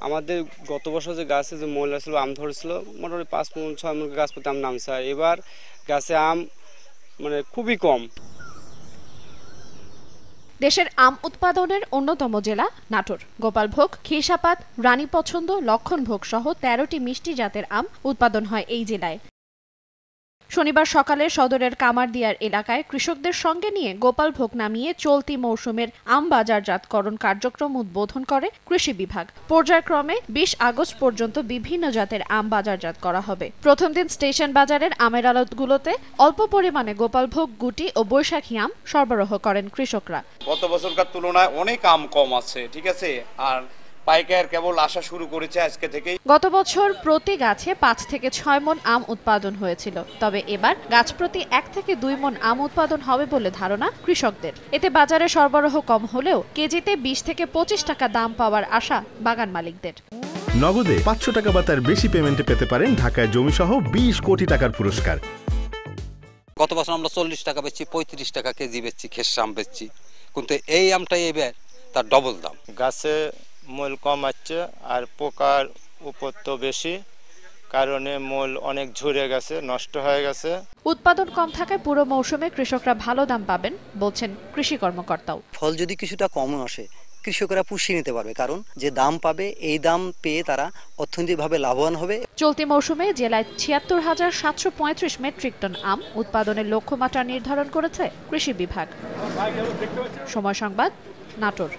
আমাদের গত বছর যে গাছে যে ময়লা ছিল, আম ধরেছিল মোটামুটি 5 মণ 6 মণ গাছ প্রতি আম নামছে। আর এবার গাছে আম মানে খুবই কম। দেশের আম উৎপাদনের অন্যতম জেলা নাটোর। গোপালভোগ, খিরসাপাত, রানী পছন্দ, লক্ষণভোগ সহ 13টি মিষ্টি জাতের আম উৎপাদন হয় এই জেলায়। শনিবার সকালে সদরের কামারদিয়ার এলাকায় কৃষকদের সঙ্গে নিয়ে গোপালভোগ নামিয়ে চলতি মৌসুমের আম বাজারজাতকরণ কার্যক্রম উদ্বোধন করে কৃষি বিভাগ। পর্যায়ক্রমে 20 আগস্ট পর্যন্ত বিভিন্ন জাতের আম বাজারজাত করা হবে। প্রথম দিন স্টেশন বাজারের আমের আড়তগুলোতে অল্প পরিমাণে গোপালভোগ, গুটি ও বৈশাখী আম সরবরাহ করেন কৃষকরা। গত বছরকার তুলনায় অনেক আম কম আছে, ঠিক আছে। আর পাইকার কেবল আসা শুরু করেছে আজকে থেকেই। গত বছর প্রতি গাছে 5 থেকে 6 মণ আম উৎপাদন হয়েছিল, তবে এবার গাছ প্রতি 1 থেকে 2 মণ আম উৎপাদন হবে বলে ধারণা কৃষকদের। এতে বাজারে সরবরাহ কম হলেও কেজিতে 20 থেকে 25 টাকা দাম পাওয়ার আশা বাগান মালিকদের। নগদে 500 টাকা বা তার বেশি পেমেন্টে পেতে পারেন ঢাকায় জমিসহ 20 কোটি টাকার পুরস্কার। গত বছর আমরা 40 টাকা বেচছি, 35 টাকা কেজি বেচছি, খেসা আম বেচছি, কিন্তু এই আমটাই এবার তার ডবল দাম। গাছে মূল কম আছে আর পোকার উপদ্রব বেশি, কারণে মূল অনেক ঝরে গেছে, নষ্ট হয়ে গেছে। উৎপাদন কম থাকায় পুরো মৌসুমে কৃষকরা ভালো দাম পাবেন বলছেন কৃষি কর্মকর্তাও। ফল যদি কিছুটা কম আসে কৃষকরা পুষিয়ে নিতে পারবে, কারণ যে দাম পাবে এই দাম পেয়ে তারা অর্থনৈতিকভাবে লাভবান হবে। চলতি মৌসুমে জেলায় ৭৬,৭৩৫ মেট্রিক টন আম উৎপাদনের লক্ষ্যমাত্রা নির্ধারণ করেছে কৃষি বিভাগ। সময় সংবাদ, নাটোর।